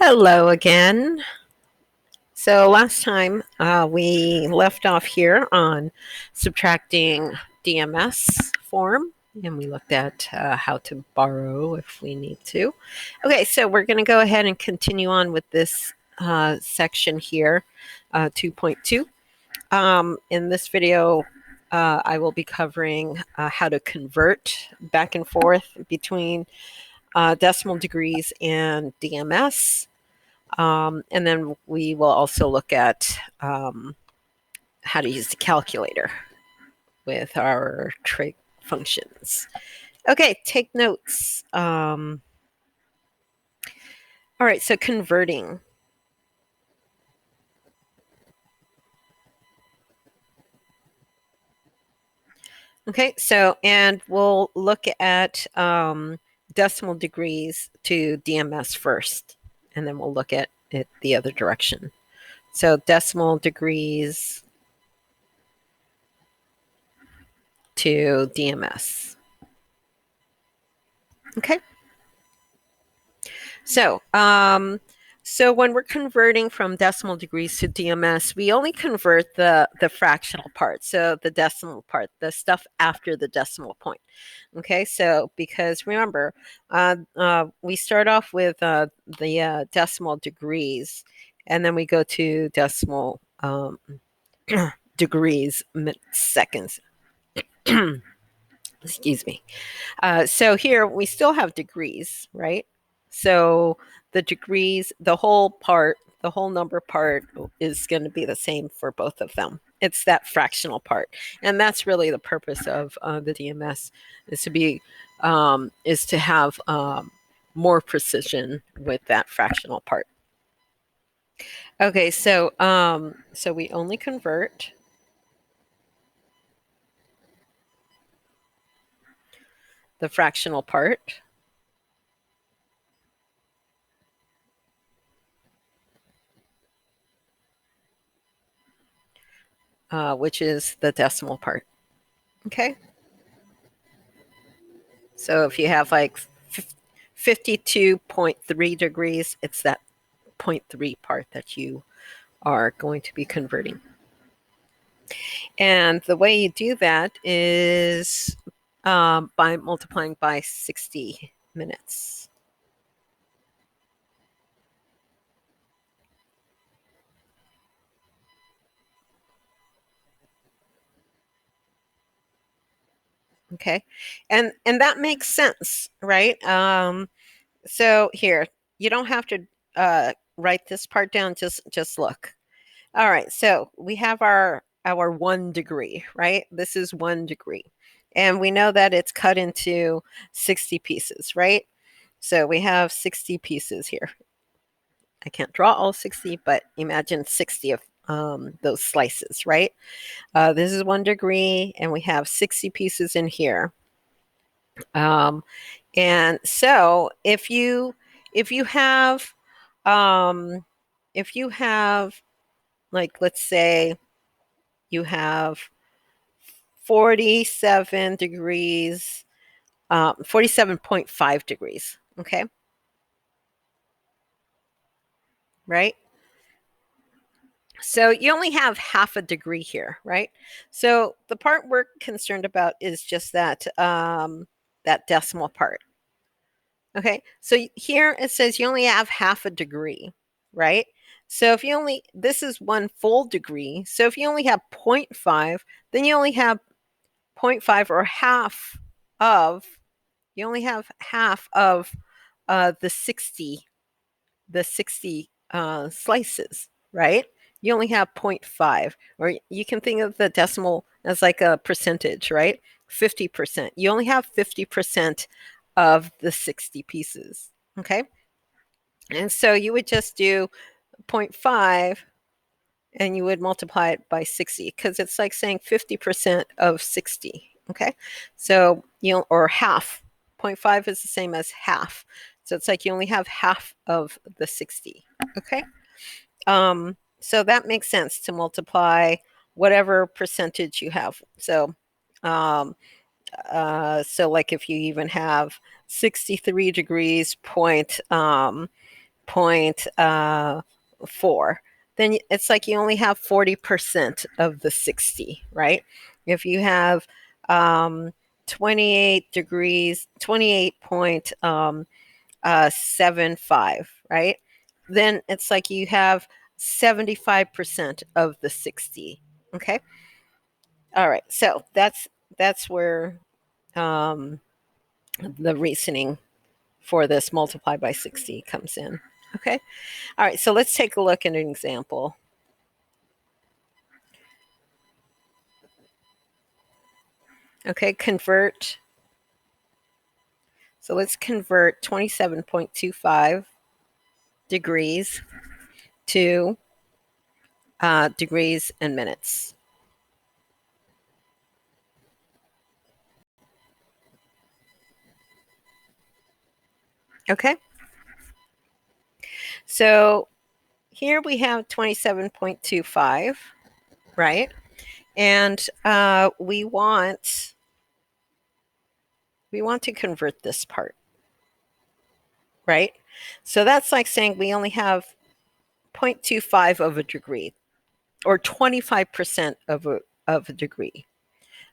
Hello again. So last time we left off here on subtracting DMS form, and we looked at how to borrow if we need to. Okay, so we're going to go ahead and continue on with this section here, 2.2. In this video, I will be covering how to convert back and forth between decimal degrees and DMS. And then we will also look at how to use the calculator with our trig functions. Okay, take notes. All right, so converting. Okay, so, and we'll look at decimal degrees to DMS first, and then we'll look at it the other direction. So decimal degrees to DMS. Okay. So, so when we're converting from decimal degrees to DMS, we only convert the fractional part, so the decimal part, the stuff after the decimal point. Okay, so because remember, we start off with the decimal degrees, and then we go to decimal degrees seconds. Excuse me. So here we still have degrees, right? So the degrees, the whole part, the whole number part is going to be the same for both of them. It's that fractional part, and that's really the purpose of the DMS is to have more precision with that fractional part. Okay, so so we only convert the fractional part. Which is the decimal part. Okay. So if you have like 52.3 degrees, it's that 0.3 part that you are going to be converting. And the way you do that is by multiplying by 60 minutes. Okay, and that makes sense, right? So here, you don't have to write this part down. Just look. All right, so we have our 1 degree, right? This is 1 degree, and we know that it's cut into 60 pieces, right? So we have 60 pieces here. I can't draw all 60, but imagine 60 of those slices, right? This is 1 degree, and we have 60 pieces in here. And so if you have like, let's say you have 47 degrees, 47.5 degrees, okay? Right? So you only have half a degree here, right? So the part we're concerned about is just that, that decimal part. Okay, so here it says you only have half a degree, right? So if you only, this is 1 full degree. So if you only have 0.5, then you only have 0.5 or half of, you only have half of the 60 slices, right? You only have 0.5, or you can think of the decimal as like a percentage, right? 50%. You only have 50% of the 60 pieces, okay? And so you would just do 0.5 and you would multiply it by 60, because it's like saying 50% of 60, okay? So, or half. 0.5 is the same as half. So it's like you only have half of the 60, okay? So that makes sense to multiply whatever percentage you have. So, so like if you even have 63 degrees 28.4, then it's like you only have 40% of the 60, right? If you have 28 degrees, 28.75, right? Then it's like you have 75% of the 60. Okay. All right. So that's where the reasoning for this multiply by 60 comes in. Okay. All right. So let's take a look at an example. Okay. Convert. So let's convert 27.25 degrees to degrees and minutes. Okay. So here we have 27.25, right? And we want to convert this part, right? So that's like saying we only have 0.25 of a degree, or 25% of a degree,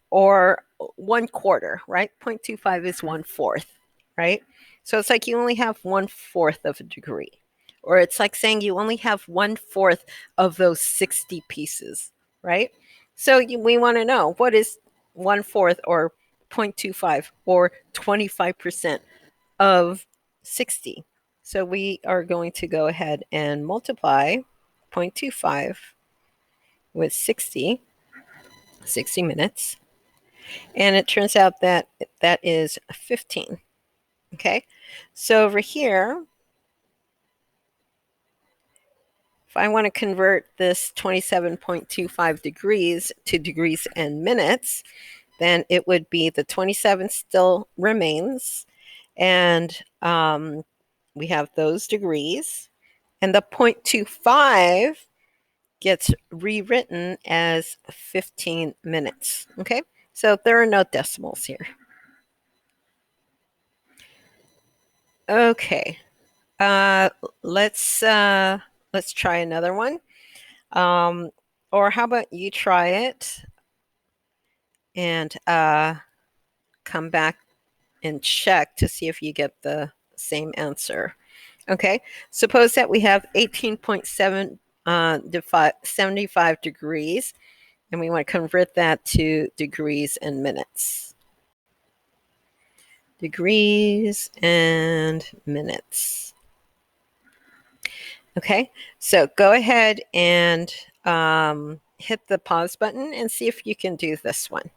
or 1/4, right? 0.25 is 1/4, right? So it's like you only have 1/4 of a degree. Or it's like saying you only have 1/4 of those 60 pieces, right? So we want to know, what is 1/4 or 0.25 or 25% of 60? So we are going to go ahead and multiply 0.25 with 60 minutes. And it turns out that that is 15. Okay. So over here, if I want to convert this 27.25 degrees to degrees and minutes, then it would be the 27 still remains. And we have those degrees. And the 0.25 gets rewritten as 15 minutes. Okay. So there are no decimals here. Okay. Let's try another one. Or how about you try it and come back and check to see if you get the same answer. Okay. Suppose that we have 18.75 degrees, and we want to convert that to degrees and minutes. Degrees and minutes. Okay, so go ahead and hit the pause button and see if you can do this one.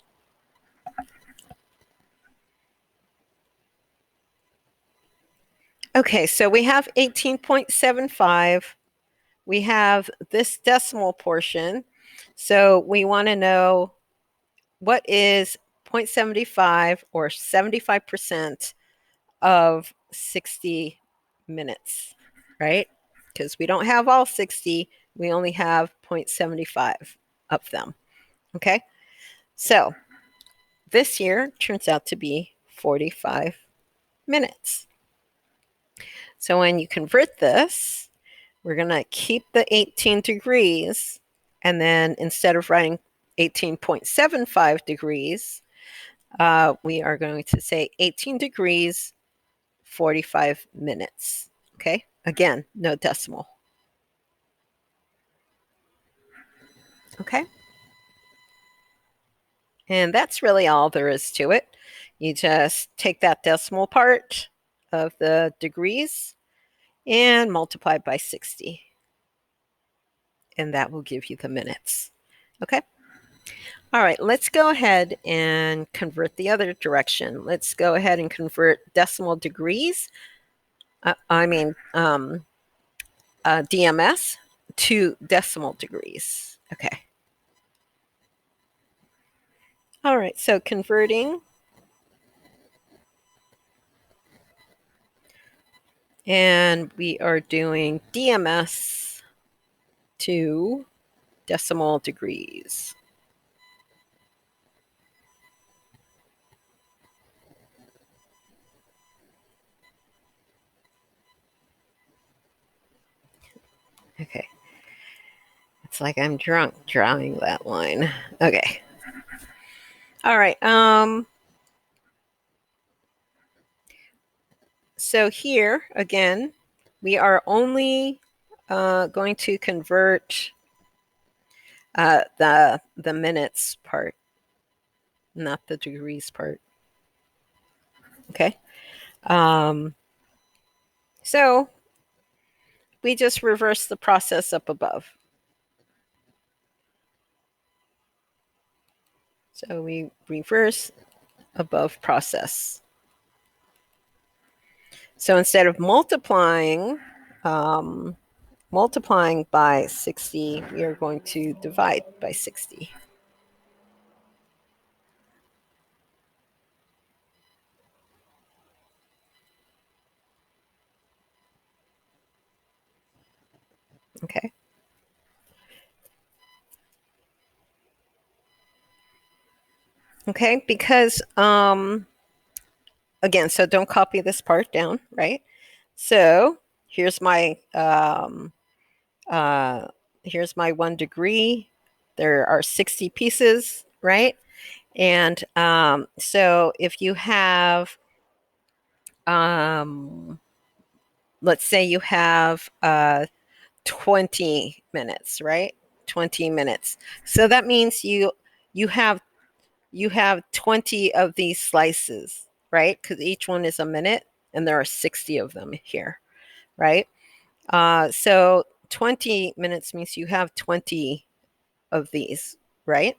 Okay, so we have 18.75. We have this decimal portion. So we want to know what is 0.75 or 75% of 60 minutes, right? Because we don't have all 60, we only have 0.75 of them. Okay, so this year turns out to be 45 minutes. So when you convert this, we're going to keep the 18 degrees, and then instead of writing 18.75 degrees, we are going to say 18 degrees, 45 minutes. Okay, again, no decimal. Okay. And that's really all there is to it. You just take that decimal part of the degrees and multiply by 60. And that will give you the minutes. Okay. All right, let's go ahead and convert the other direction. Let's go ahead and convert decimal degrees, DMS to decimal degrees. Okay. All right, so converting. And we are doing DMS to decimal degrees. Okay. It's like I'm drunk drawing that line. Okay. All right. So here again, we are only going to convert the minutes part, not the degrees part. Okay. So we just reverse the process up above. So we reverse above process. So instead of multiplying by 60, we are going to divide by 60. Okay. Okay, because again, so don't copy this part down, right? So here's my 1 degree. There are 60 pieces, right? And so if you have, let's say you have 20 minutes, right? 20 minutes. So that means you have 20 of these slices, right? Because each one is a minute, and there are 60 of them here, right? So 20 minutes means you have 20 of these, right?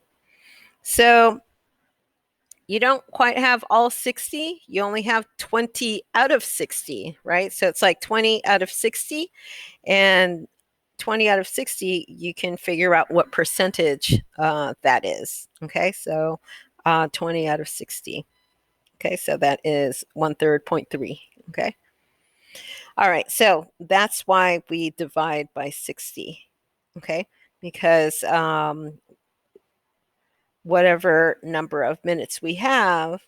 So you don't quite have all 60. You only have 20 out of 60, right? So it's like 20 out of 60, and 20 out of 60, you can figure out what percentage that is. Okay, so 20 out of 60. Okay, so that is 1/3, 0.3. Okay. All right, so that's why we divide by 60. Okay, because whatever number of minutes we have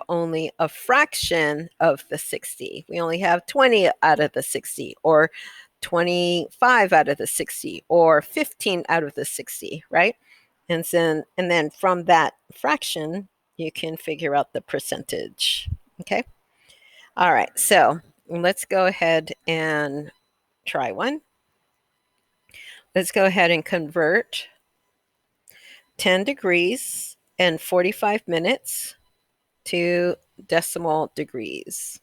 only a fraction of the 60. We only have 20 out of the 60, or 25 out of the 60, or 15 out of the 60, right? And then from that fraction, you can figure out the percentage. Okay. All right. So let's go ahead and try one. Let's go ahead and convert 10 degrees and 45 minutes to decimal degrees.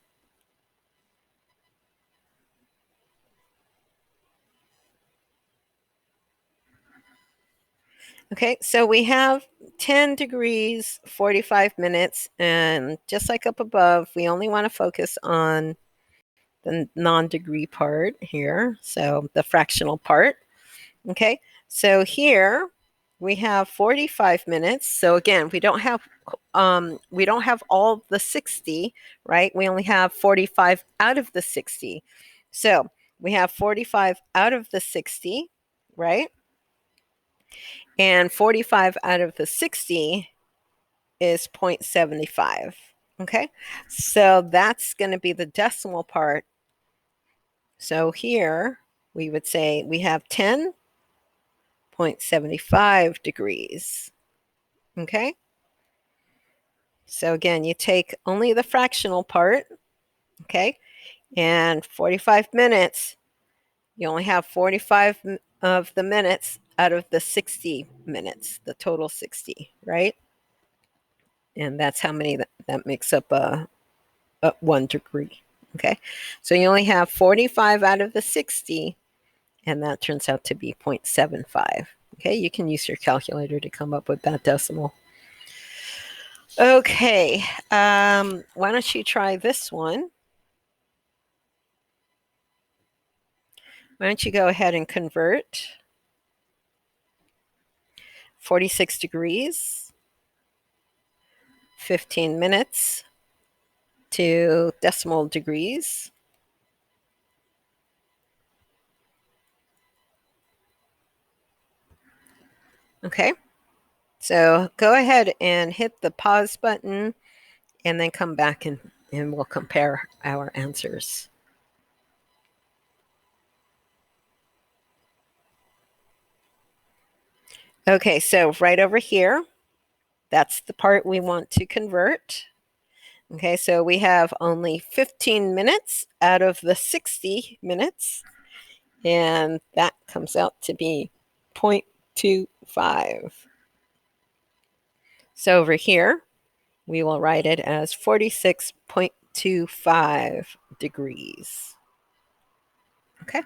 Okay, so we have 10 degrees, 45 minutes, and just like up above, we only want to focus on the non-degree part here, so the fractional part. Okay, so here we have 45 minutes. So again, we don't have all the 60, right? We only have 45 out of the 60. So we have 45 out of the 60, right? And 45 out of the 60 is 0.75. Okay, so that's going to be the decimal part. So here we would say we have 10.75 degrees. Okay, so again, you take only the fractional part. Okay, and 45 minutes, you only have 45 of the minutes out of the 60 minutes, the total 60, right? And that's how many that makes up a 1 degree. Okay, so you only have 45 out of the 60, and that turns out to be 0.75. Okay, you can use your calculator to come up with that decimal. Okay, why don't you try this one? Why don't you go ahead and convert 46 degrees, 15 minutes to decimal degrees. Okay, so go ahead and hit the pause button, and then come back and we'll compare our answers. Okay, so right over here, that's the part we want to convert. Okay, so we have only 15 minutes out of the 60 minutes, and that comes out to be 0.25. So over here, we will write it as 46.25 degrees. Okay,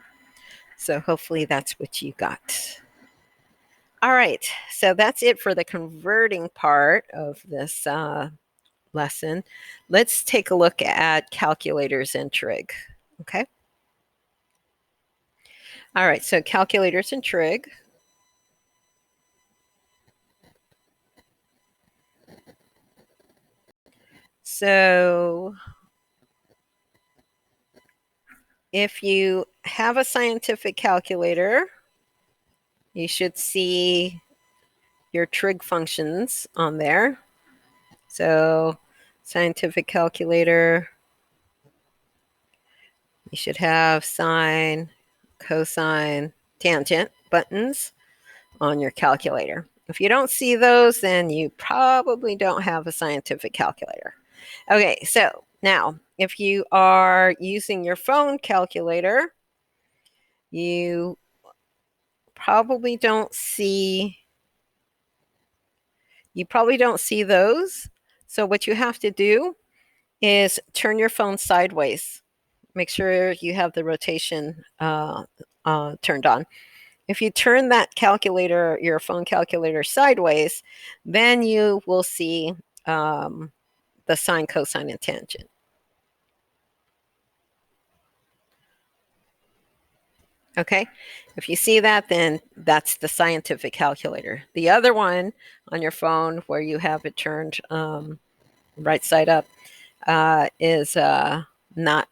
so hopefully that's what you got. All right, so that's it for the converting part of this lesson. Let's take a look at calculators and trig. Okay. All right, so calculators and trig. So if you have a scientific calculator, you should see your trig functions on there. So scientific calculator, you should have sine, cosine, tangent buttons on your calculator. If you don't see those, then you probably don't have a scientific calculator. Okay, so now if you are using your phone calculator, you probably don't see those. So what you have to do is turn your phone sideways. Make sure you have the rotation turned on. If you turn that calculator, your phone calculator sideways, then you will see the sine, cosine, and tangent. Okay, if you see that, then that's the scientific calculator. The other one on your phone where you have it turned right side up is not,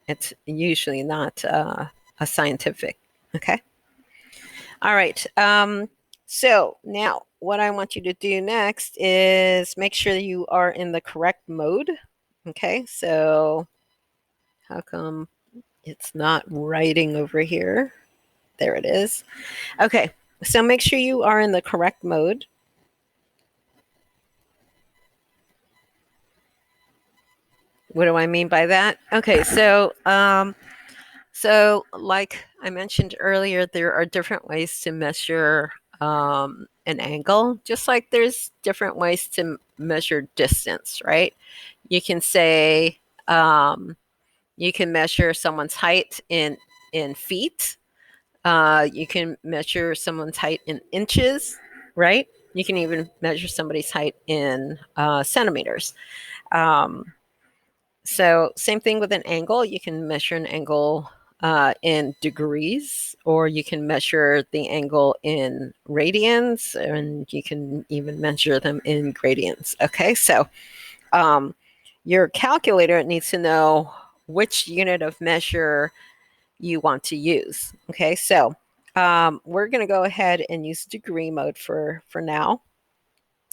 it's usually not a scientific. Okay. All right. So now what I want you to do next is make sure you are in the correct mode. Okay. So how come it's not writing over here? There it is. Okay. So make sure you are in the correct mode. What do I mean by that? Okay. So like I mentioned earlier, there are different ways to measure an angle, just like there's different ways to measure distance, right? You can say, you can measure someone's height in feet. You can measure someone's height in inches, right? You can even measure somebody's height in centimeters. So same thing with an angle. You can measure an angle in degrees, or you can measure the angle in radians, and you can even measure them in gradients. Okay, so your calculator needs to know which unit of measure you want to use. Okay, so we're going to go ahead and use degree mode for now.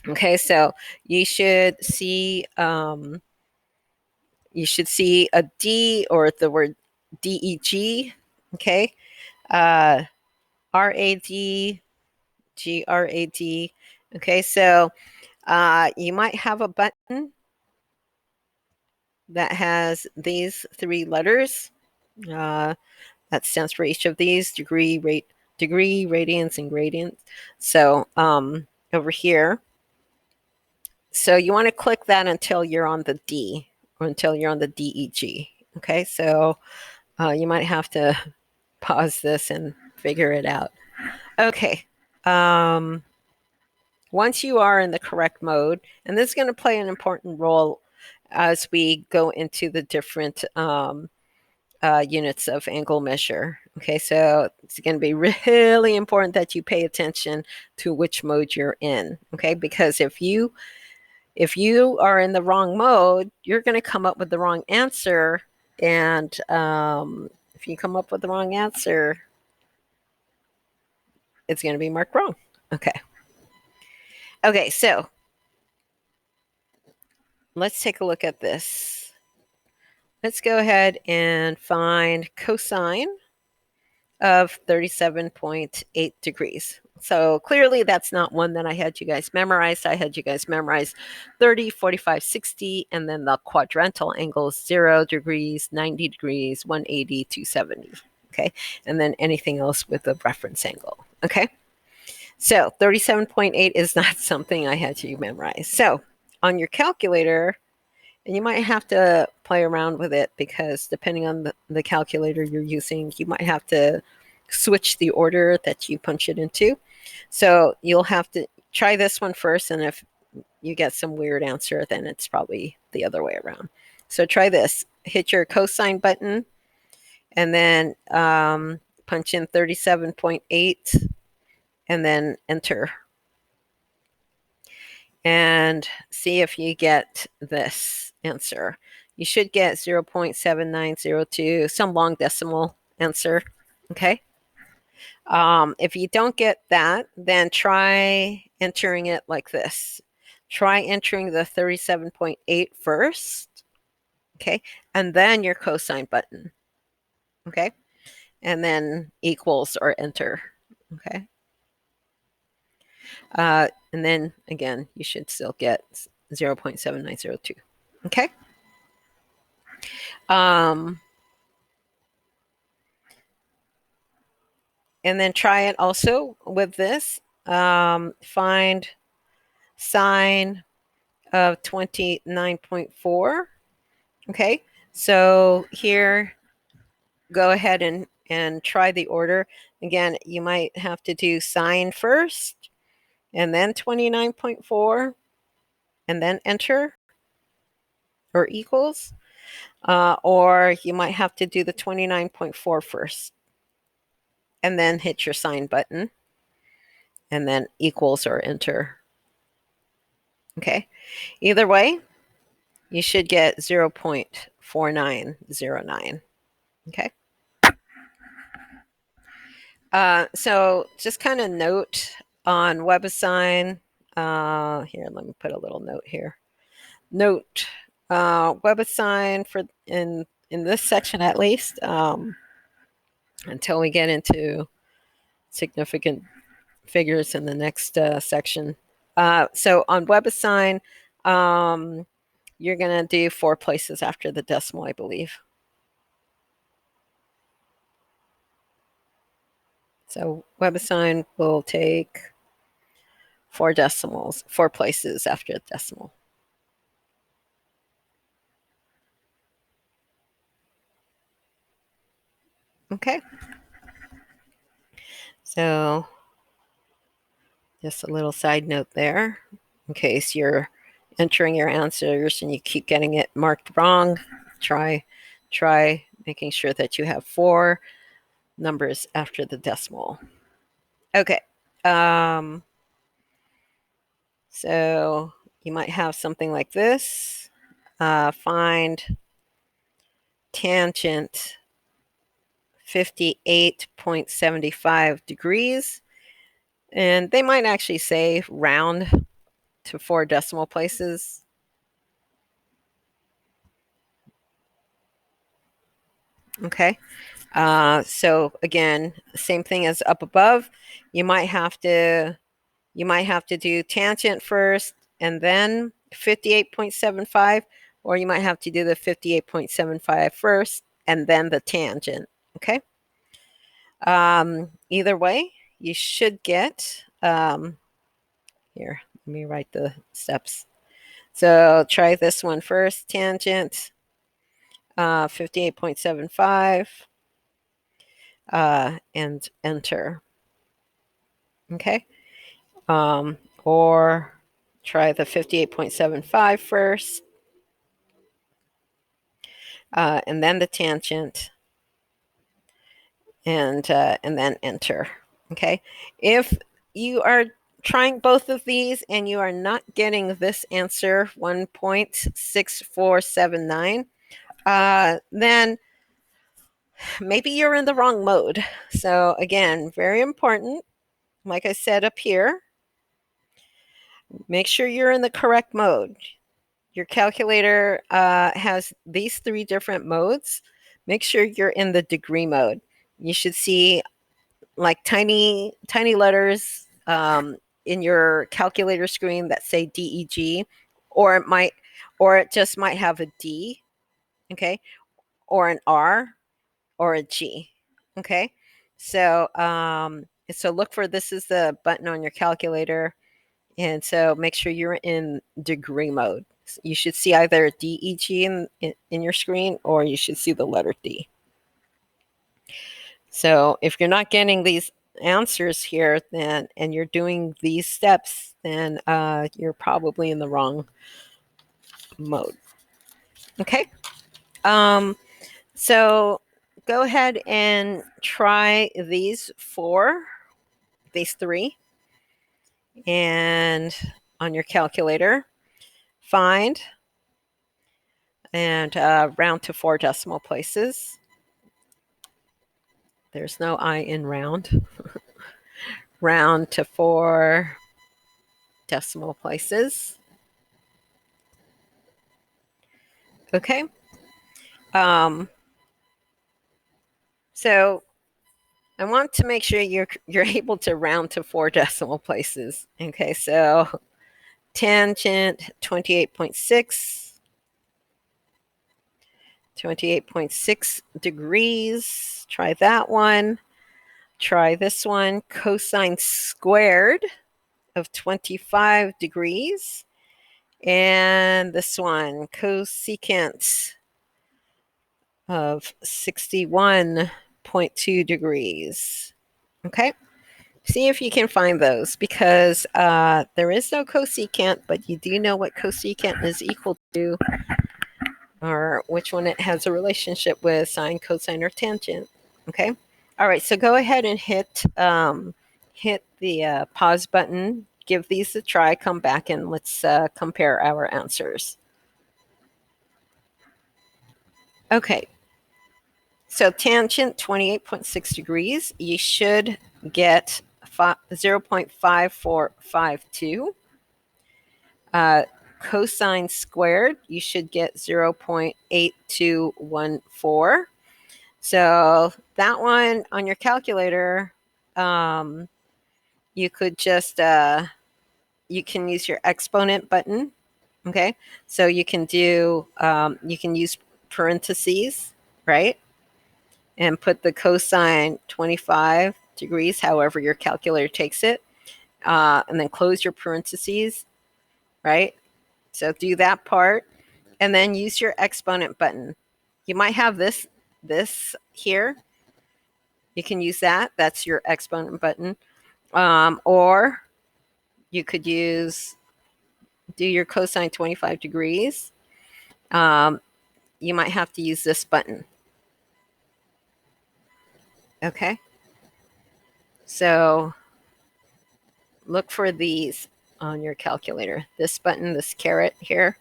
Okay, so you should see a D or the word DEG. Okay, RAD, GRAD. Okay, so you might have a button that has these three letters. That stands for each of these: degree, radians, and gradients. So over here, so you want to click that until you're on the D, or until you're on the DEG. Okay, so you might have to pause this and figure it out. Okay. Once you are in the correct mode, and this is going to play an important role as we go into the different units of angle measure. Okay, so it's going to be really important that you pay attention to which mode you're in. Okay, because if you are in the wrong mode, you're going to come up with the wrong answer, and if you come up with the wrong answer, it's going to be marked wrong. Okay. Okay, so let's take a look at this. Let's go ahead and find cosine of 37.8 degrees. So clearly that's not one that I had you guys memorize. I had you guys memorize 30, 45, 60, and then the quadrantal angles 0 degrees, 90 degrees, 180, 270. Okay. And then anything else with a reference angle. Okay. So 37.8 is not something I had you memorize. So on your calculator, and you might have to play around with it because depending on the calculator you're using, you might have to switch the order that you punch it into. So you'll have to try this one first, and if you get some weird answer, then it's probably the other way around. So try this. Hit your cosine button, and then punch in 37.8, and then enter. And see if you get this answer. You should get 0.7902, some long decimal answer. Okay. If you don't get that, then try entering it like this. Try entering the 37.8 first. Okay. And then your cosine button. Okay. And then equals or enter. Okay. And then again, you should still get 0.7902. Okay. And then try it also with this. Find sine of 29.4. Okay. So here, go ahead and try the order. Again, you might have to do sine first and then 29.4 and then enter or equals. Or you might have to do the 29.4 first and then hit your sine button and then equals or enter. Okay. Either way, you should get 0.4909. Okay. So just kind of note on WebAssign. Here, let me put a little note here. Note WebAssign for in this section at least, until we get into significant figures in the next section. So on WebAssign, you're going to do 4 places after the decimal, I believe. So WebAssign will take 4 decimals, 4 places after the decimal. Okay. So just a little side note there, in case you're entering your answers and you keep getting it marked wrong, try making sure that you have 4 numbers after the decimal. Okay. So you might have something like this. Find tangent 58.75 degrees. And they might actually say round to 4 decimal places. Okay. So again, same thing as up above. You might have to do tangent first and then 58.75, or you might have to do the 58.75 first and then the tangent. Okay. Either way, you should get, here, let me write the steps. So try this one first, tangent 58.75, and enter. Okay. Or try the 58.75 first, and then the tangent, and then enter. Okay. If you are trying both of these and you are not getting this answer 1.6479, then maybe you're in the wrong mode. So again, very important, like I said up here, make sure you're in the correct mode. Your calculator has these 3 different modes. Make sure you're in the degree mode. You should see like tiny letters in your calculator screen that say DEG, or it just might have a D, okay, or an R or a G, okay. So so look for, this is the button on your calculator, and so make sure you're in degree mode. You should see either DEG in your screen, or you should see the letter D. So if you're not getting these answers here, then, and you're doing these steps, then you're probably in the wrong mode. Okay. So go ahead and try these three, and on your calculator, find and round to 4 decimal places. There's no I in round. Round to 4 decimal places. Okay. So I want to make sure you're able to round to 4 decimal places. Okay, so tangent 28.6. 28.6 degrees. Try that one. Try this one. Cosine squared of 25 degrees. And this one, cosecant of 61.2 degrees. Okay. See if you can find those, because there is no cosecant, but you do know what cosecant is equal to, or which one it has a relationship with, sine, cosine, or tangent. Okay. All right. So go ahead and hit the pause button. Give these a try. Come back and let's compare our answers. Okay. So tangent 28.6 degrees, you should get 0.5452. Cosine squared, you should get 0.8214. So that one on your calculator, you could just, you can use your exponent button. Okay. So you can do, you can use parentheses, right? And put the cosine 25 degrees, however your calculator takes it, and then close your parentheses, right? So do that part, and then use your exponent button. You might have this here. You can use that. That's your exponent button. Or you could do your cosine 25 degrees. You might have to use this button. Okay. So look for these on your calculator. This button, this caret here,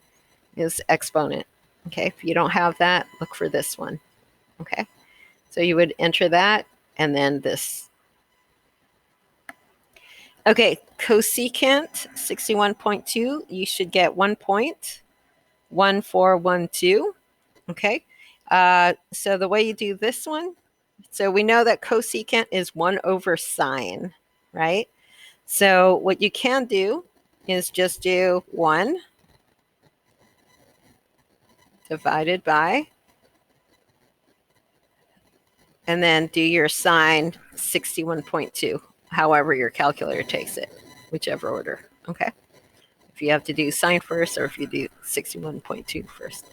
is exponent. Okay. If you don't have that, look for this one. Okay. So you would enter that and then this. Okay. Cosecant 61.2, you should get 1.1412. Okay. So the way you do this one, so we know that cosecant is 1 over sine, right? So what you can do is just do 1 divided by, and then do your sine 61.2, however your calculator takes it, whichever order. Okay. If you have to do sine first, or if you do 61.2 first.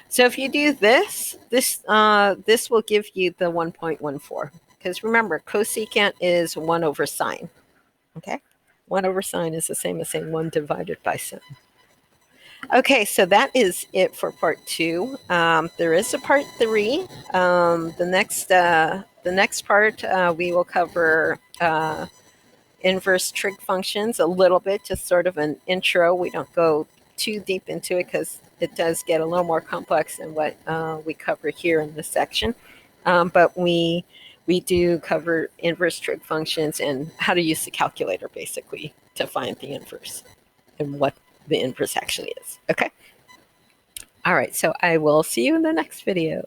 So if you do this will give you the 1.14, because remember, cosecant is 1 over sine. Okay. 1 over sine is the same as saying 1 divided by sine. Okay, so that is it for part 2. There is a part 3. The next part we will cover inverse trig functions a little bit, just sort of an intro. We don't go too deep into it because it does get a little more complex than what we cover here in this section. But we do cover inverse trig functions and how to use the calculator basically to find the inverse and what the inverse actually is. Okay. All right. So I will see you in the next video.